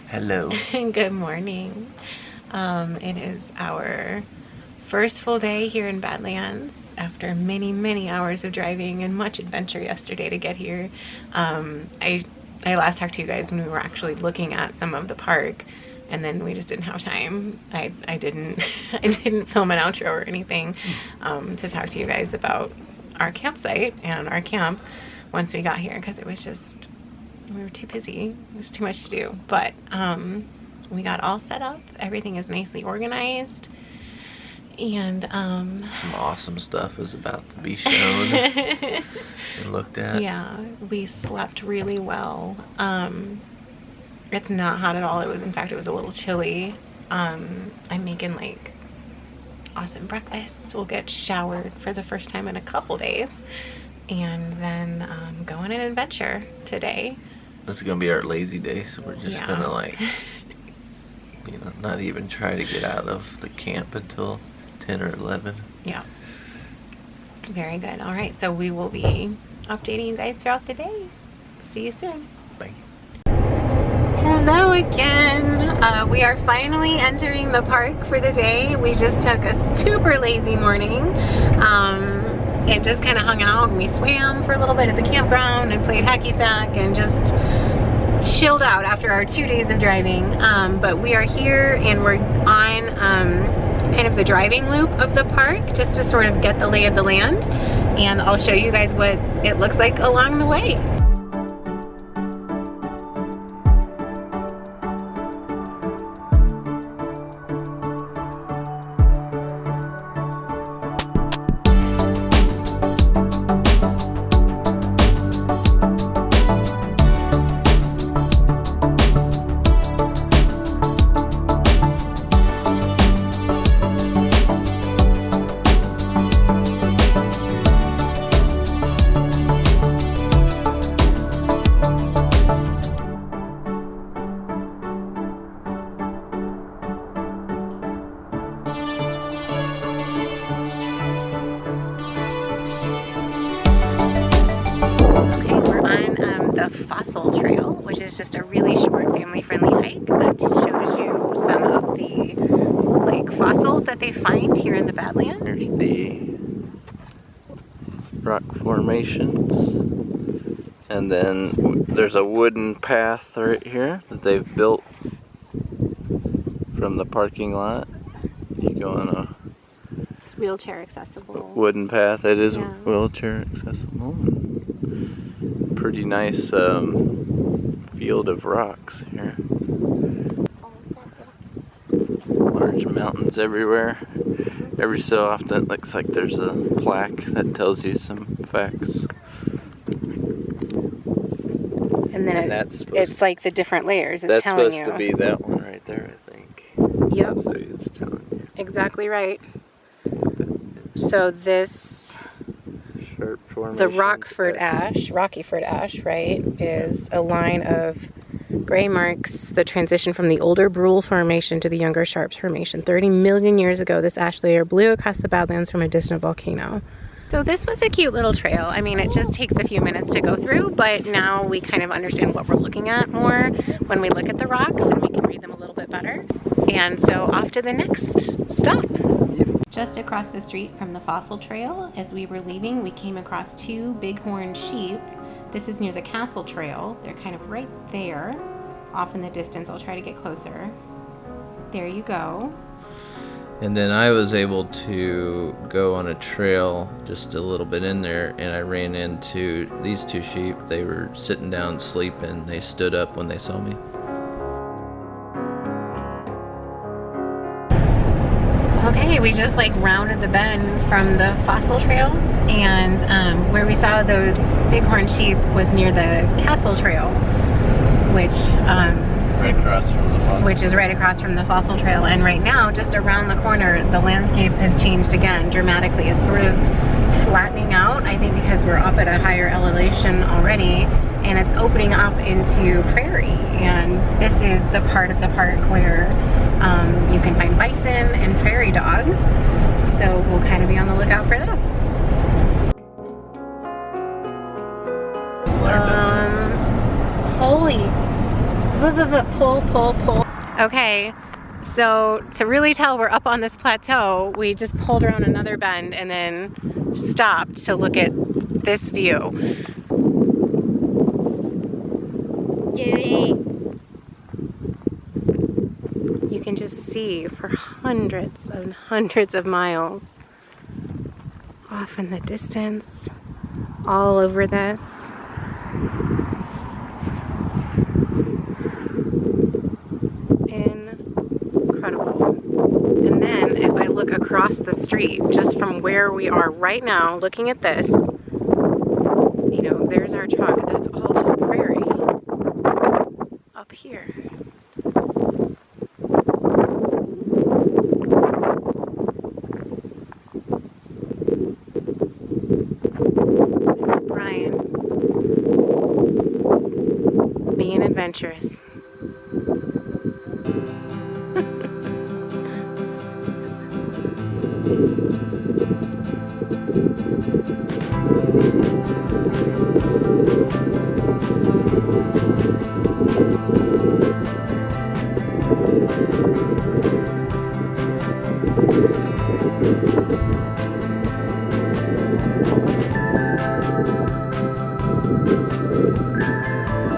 Hello. Good morning. It is our first full day here in Badlands after many hours of driving and much adventure yesterday to get here. I last talked to you guys when we were actually looking at some of the park, and then we just didn't have time. I didn't film an outro or anything to talk to you guys about our campsite and our camp once we got here, because it was just, we were too busy. There was too much to do. But we got all set up. Everything is nicely organized. And some awesome stuff is about to be shown and looked at. Yeah, we slept really well. It's not hot at all. It was, in fact, it was a little chilly. I'm making like awesome breakfast. We'll get showered for the first time in a couple days, and then go on an adventure today. This is gonna be our lazy day, so we're just gonna, like, you know, not even try to get out of the camp until 10 or 11. Yeah. Very good. All right, so we will be updating you guys throughout the day. See you soon. Bye. Hello again. We are finally entering the park for the day. We just took a super lazy morning and just kind of hung out, and we swam for a little bit at the campground and played hacky sack and just chilled out after our 2 days of driving. But we are here and we're on kind of the driving loop of the park just to sort of get the lay of the land, and I'll show you guys what it looks like along the way. Fossil Trail, which is just a really short family-friendly hike that shows you some of the like fossils that they find here in the Badlands. Here's the rock formations, and then there's a wooden path right here that they've built from the parking lot. You go on a It's wheelchair accessible wooden path. It is, yeah, wheelchair accessible. Pretty nice field of rocks here. Large mountains everywhere. Every so often it looks like there's a plaque that tells you some facts. And then it's like the different layers. It's telling you. That's supposed to be that one right there, I think. Yep. So it's telling you. Exactly right. So this, the Rockford ash, right, is a line of gray marks the transition from the older Brule Formation to the younger Sharps Formation. 30 million years ago, this ash layer blew across the Badlands from a distant volcano. So this was a cute little trail. I mean, it just takes a few minutes to go through, but now we kind of understand what we're looking at more when we look at the rocks, and we can read them a little bit better. And so off to the next stop. Just across the street from the Fossil Trail, as we were leaving, we came across 2 bighorn sheep. This is near the Castle Trail. They're kind of right there, off in the distance. I'll try to get closer. There you go. And then I was able to go on a trail just a little bit in there, and I ran into these 2 sheep. They were sitting down sleeping. They stood up when they saw me. Okay, we just like rounded the bend from the Fossil Trail, and where we saw those bighorn sheep was near the Castle Trail, which right across from the Fossil. Which is right across from the Fossil Trail. And right now, just around the corner, the landscape has changed again dramatically. It's sort of flattening out, I think because we're up at a higher elevation already, and it's opening up into prairie. And this is the part of the park where you can find bison and prairie dogs. So we'll kind of be on the lookout for those. Pull, pull, pull. Okay, so to really tell we're up on this plateau, we just pulled around another bend and then stopped to look at this view. You can just see for hundreds and hundreds of miles off in the distance, all over this. Incredible. And then if I look across the street, just from where we are right now, looking at this, you know, there's our truck. That's all just prairie up here. There's Brian being adventurous.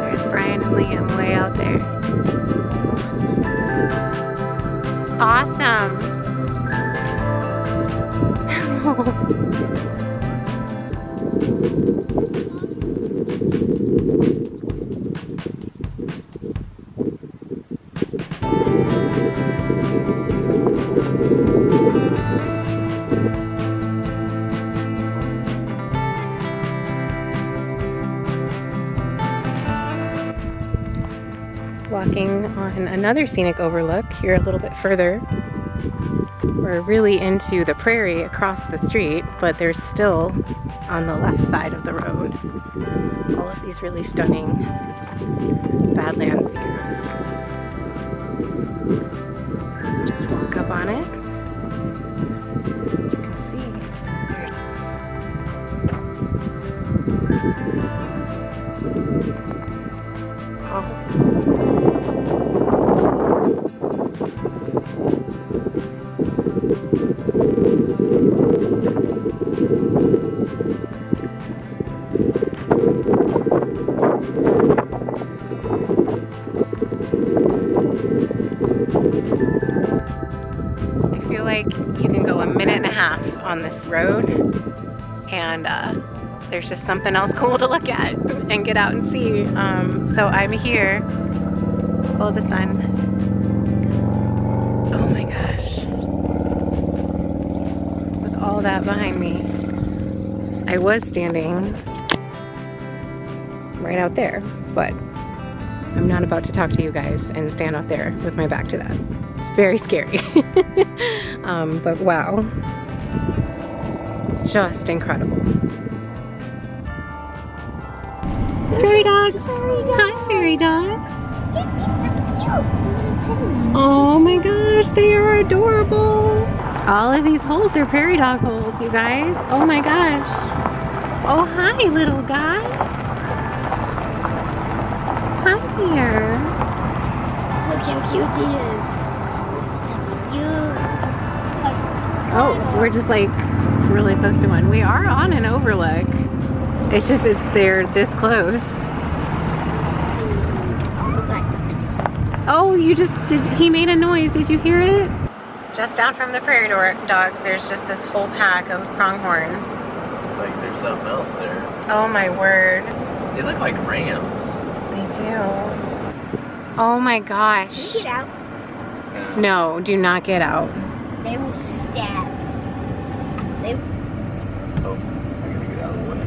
There's Brian and Liam way out there. Awesome. Walking on another scenic overlook here a little bit further. We're really into the prairie across the street, but there's still on the left side of the road all of these really stunning Badlands views. Just walk up on it. You can see I feel like you can go a minute and a half on this road and there's just something else cool to look at and get out and see. So I'm here. Oh, the sun. Oh my gosh. With all that behind me. I was standing right out there, but I'm not about to talk to you guys and stand out there with my back to that. It's very scary. But wow. It's just incredible. Fairy dogs! Hi, fairy dogs! Oh my gosh, they are adorable! All of these holes are prairie dog holes, you guys. Oh my gosh. Oh, hi, little guy. Hi there. Look how cute he is. Oh, we're just like really close to one. We are on an overlook. It's just, they're this close. Oh, he made a noise. Did you hear it? Just down from the prairie dogs, there's just this whole pack of pronghorns. It's like there's something else there. Oh my word. They look like rams. They do. Oh my gosh. Get out. No, do not get out. They will stab. They will. Oh, I gotta get out of the way.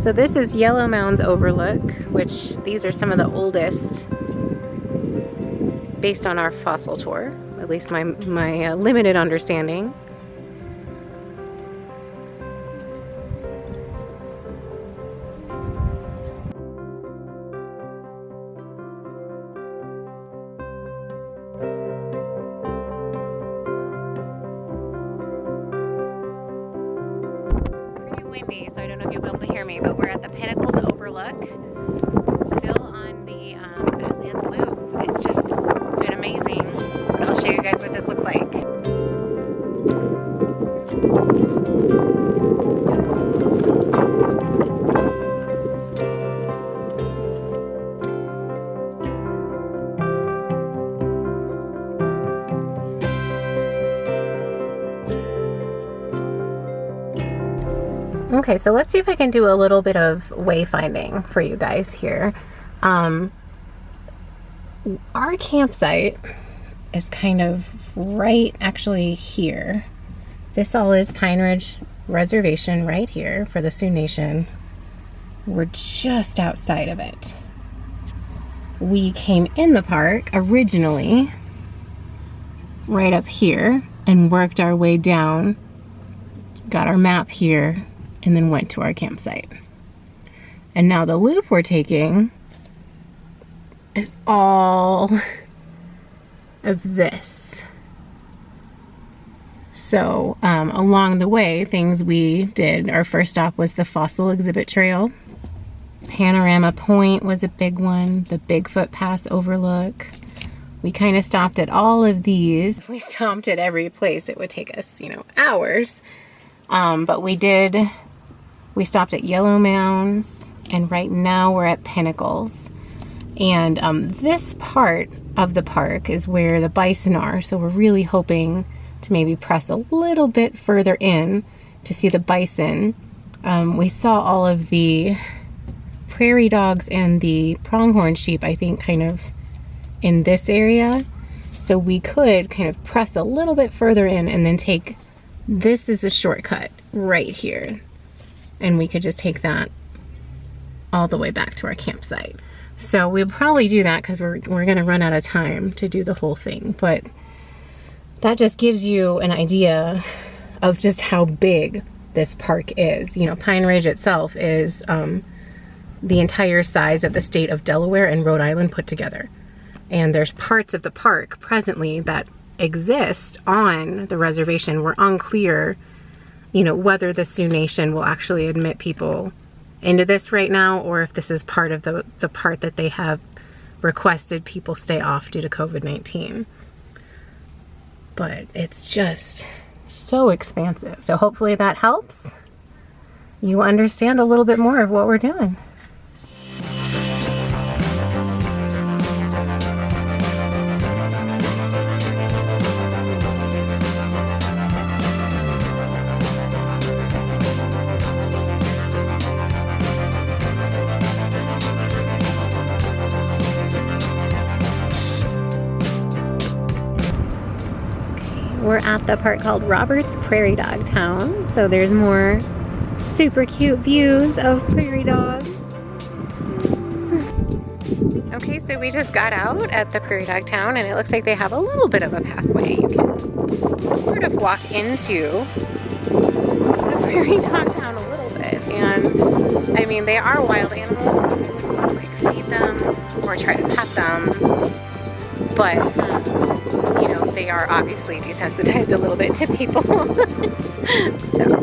So this is Yellow Mound's Overlook, which these are some of the oldest based on our fossil tour, at least my limited understanding. at the Pinnacles Overlook, still on the Badlands Loop. It's just been amazing. But I'll show you guys what this looks like. Okay, so let's see if I can do a little bit of wayfinding for you guys here. Our campsite is kind of right actually here. This all is Pine Ridge Reservation right here for the Sioux Nation. We're just outside of it. We came in the park originally right up here and worked our way down, got our map here, and then went to our campsite. And now the loop we're taking is all of this. So along the way, things we did, our first stop was the Fossil Exhibit Trail. Panorama Point was a big one, the Bigfoot Pass Overlook. We kind of stopped at all of these. If we stopped at every place, it would take us, you know, hours. But we stopped at Yellow Mounds, and right now we're at Pinnacles. And this part of the park is where the bison are, so we're really hoping to maybe press a little bit further in to see the bison. We saw all of the prairie dogs and the pronghorn sheep, I think, kind of in this area. So we could kind of press a little bit further in and then take, this is a shortcut right here. And we could just take that all the way back to our campsite. So we'll probably do that because we're gonna run out of time to do the whole thing. But that just gives you an idea of just how big this park is. You know, Pine Ridge itself is the entire size of the state of Delaware and Rhode Island put together. And there's parts of the park presently that exist on the reservation. We're unclear, you know, whether the Sioux Nation will actually admit people into this right now, or if this is part of the part that they have requested people stay off due to COVID-19. But it's just so expansive. So hopefully that helps you understand a little bit more of what we're doing. We're at the park called Roberts Prairie Dog Town. So there's more super cute views of prairie dogs. Okay, so we just got out at the Prairie Dog Town and it looks like they have a little bit of a pathway. You can sort of walk into the Prairie Dog Town a little bit. And I mean, they are wild animals, so we wouldn't want to like feed them or try to pet them. But you know, they are obviously desensitized a little bit to people. So.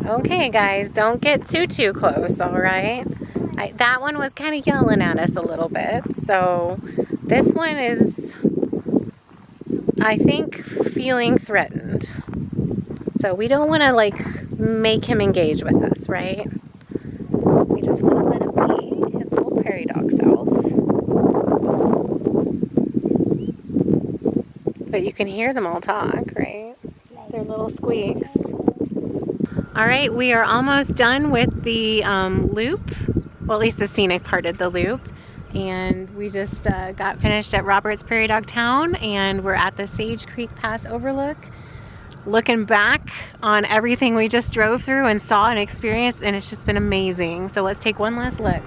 Okay guys, don't get too close, all right? That one was kind of yelling at us a little bit, so this one is, I think, feeling threatened. So we don't want to like make him engage with us, right? We just want to let him be his little prairie dog self. But you can hear them all talk, right? Their little squeaks. All right, we are almost done with the loop. well, at least the scenic part of the loop. And we just got finished at Roberts Prairie Dog Town, and we're at the Sage Creek Pass overlook, looking back on everything we just drove through and saw and experienced, and it's just been amazing. So let's take one last look.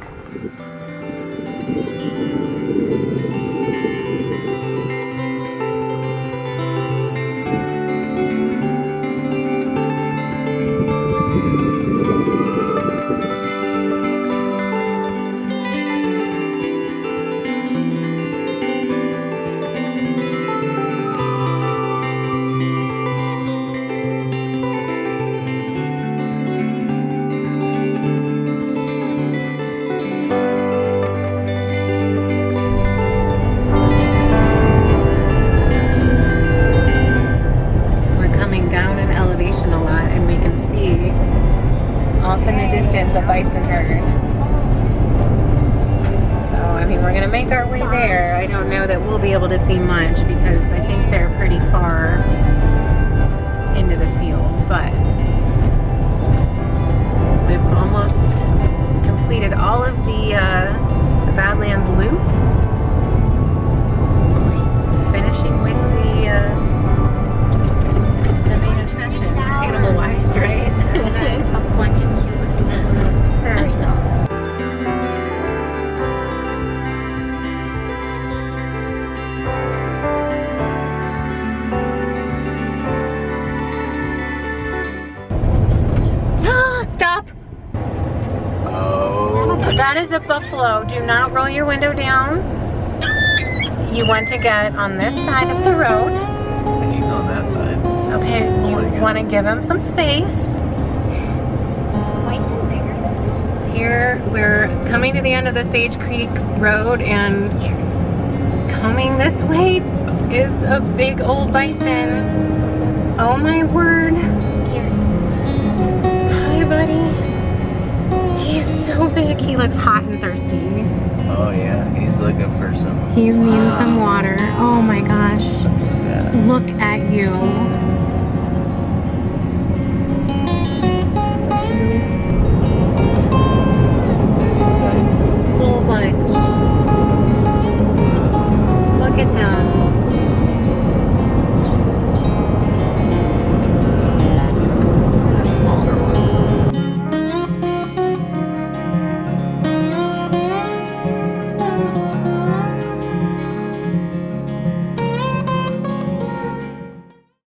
Off in the distance, a bison herd. So, I mean, we're going to make our way there. I don't know that we'll be able to see much because I think they're pretty far into the field, but we've almost completed all of the Badlands loop. Finishing with the main attraction, animal-wise, right? A bunch of cute prairie dogs. Stop! Oh. That is a buffalo. Do not roll your window down. You want to get on this side of the road. He's on that side. Okay, you want to give him some space. Is bison bigger? Here, we're coming to the end of the Sage Creek Road, and coming this way is a big old bison. Oh my word. Hi, buddy. He's so big. He looks hot and thirsty. Oh yeah, he's looking for some. He's needing some water. Oh my gosh. Yeah. Look at you.